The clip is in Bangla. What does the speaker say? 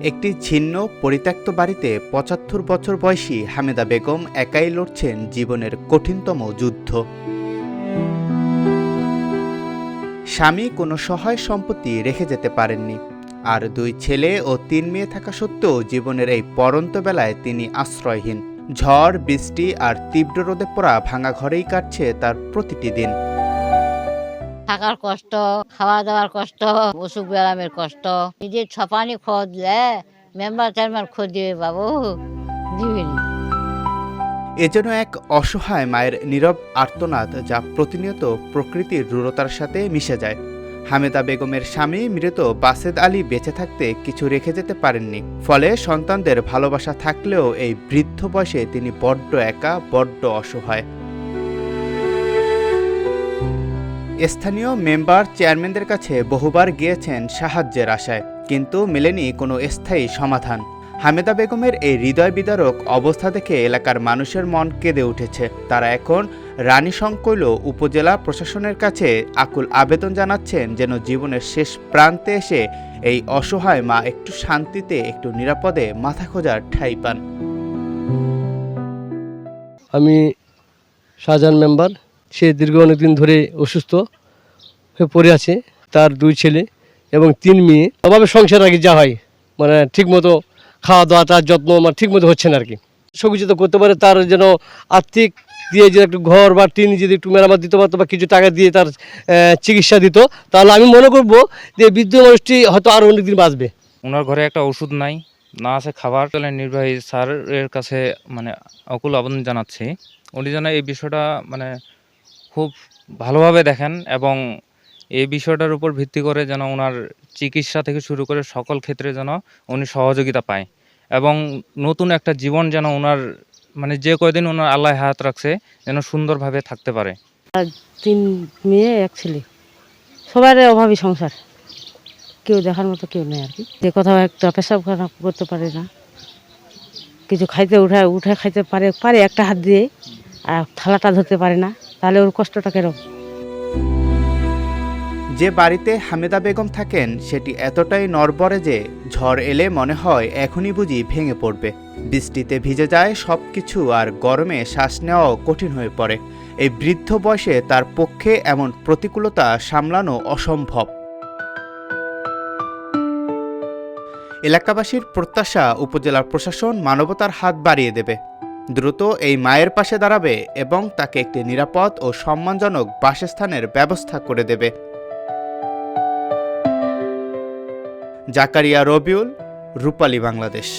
একটি ছিন্ন পরিত্যক্ত বাড়িতে ৭৫ বছর বয়সী হামেদা বেগম একাই লড়ছেন জীবনের কঠিনতম যুদ্ধ। স্বামী কোনো সহায় সম্পত্তি রেখে যেতে পারেননি, আর ২ ছেলে ও ৩ মেয়ে থাকা সত্ত্বেও জীবনের এই পড়ন্ত বেলায় তিনি আশ্রয়হীন। ঝড়, বৃষ্টি আর তীব্র রোদে পোড়া ভাঙা ঘরেই কাটছে তার প্রতিটি দিন। থাকার কষ্ট, খাওয়া দাওয়ার কষ্ট, অসুখ ব্যায়ামের কষ্ট। নিজের ছপানি খোঁজ দিলে মেম্বার চেয়ারম্যান খোঁজ দিবে বাবু, দিবেনি। এ যেন এক অসহায় মায়ের নীরব আর্তনাদ, যা প্রতিনিয়ত প্রকৃতির রূঢ়তার সাথে মিশে যায়। হামেদা বেগমের স্বামী মৃত বাসেদ আলী বেঁচে থাকতে কিছু রেখে যেতে পারেননি, ফলে সন্তানদের ভালোবাসা থাকলেও এই বৃদ্ধ বয়সে তিনি বড্ড একা, বড্ড অসহায়। স্থানীয় মেম্বার চেয়ারম্যানদের কাছে বহুবার গিয়েছেন সাহায্যের আশায়, কিন্তু মেলেনি কোনো স্থায়ী সমাধান। হামেদা বেগমের এই হৃদয় বিদারক অবস্থা দেখে এলাকার মানুষের মন কেঁদে উঠেছে। তারা এখন রানীশংকৈল উপজেলা প্রশাসনের কাছে আকুল আবেদন জানাচ্ছেন, যেন জীবনের শেষ প্রান্তে এসে এই অসহায় মা একটু শান্তিতে, একটু নিরাপদে মাথা খোঁজার ঠাঁই পান। আমি শাহজাহান মেম্বার। সে দীর্ঘ অনেকদিন ধরে অসুস্থ হয়ে পড়ে আছে। তার 2 ছেলে এবং 3 মেয়ে। অভাবে সংসার আগে যা হয়, মানে ঠিকমতো খাওয়া দাওয়া, তার যত্ন ঠিকমতো হচ্ছে না আর কি। সবকিছু করতে পারে, তার যেন আর্থিক দিয়ে যদি একটু ঘর বা টিন যদি একটু মেরামত দিতে পারতো বা কিছু টাকা দিয়ে তার চিকিৎসা দিত, তাহলে আমি মনে করবো যে বৃদ্ধ মানুষটি হয়তো আরও অনেকদিন বাঁচবে। ওনার ঘরে একটা ওষুধ নাই, না আছে খাবার। নির্বাহী স্যারের কাছে অকুল আবেদন জানাচ্ছি, উনি যেন এই বিষয়টা খুব ভালোভাবে দেখেন এবং এই বিষয়টার উপর ভিত্তি করে যেন ওনার চিকিৎসা থেকে শুরু করে সকল ক্ষেত্রে যেন উনি সহযোগিতা পায় এবং নতুন একটা জীবন যেন ওনার যে কয়দিন ওনার আল্লাহ হায়াত রাখছে যেন সুন্দরভাবে থাকতে পারে। 3 মেয়ে 1 ছেলে, সবার অভাবী সংসার, কেউ দেখার মতো কেউ নেই আর কি। যে কোথাও একটা পেশাব করতে পারে না, কিছু খাইতে উঠে খাইতে পারে একটা হাত দিয়ে, আর থালাটা ধরতে পারে না, তাহলে ওর কষ্টটা কেরকম। যে বাড়িতে হামেদা বেগম থাকেন সেটি এতটাই নড়বড়ে যে ঝড় এলে মনে হয় এখনই বুঝি ভেঙে পড়বে। বৃষ্টিতে ভিজে যায় সবকিছু, আর গরমে শ্বাস নেওয়াও কঠিন হয়ে পড়ে। এই বৃদ্ধ বয়সে তার পক্ষে এমন প্রতিকূলতা সামলানো অসম্ভব। এলাকাবাসীর প্রত্যাশা, উপজেলা প্রশাসন মানবতার হাত বাড়িয়ে দেবে, দ্রুত এই মায়ের পাশে দাঁড়াবে এবং তাকে একটি নিরাপদ ও সম্মানজনক বাসস্থানের ব্যবস্থা করে দেবে। জাকারিয়া রবিউল, রূপালী বাংলাদেশ।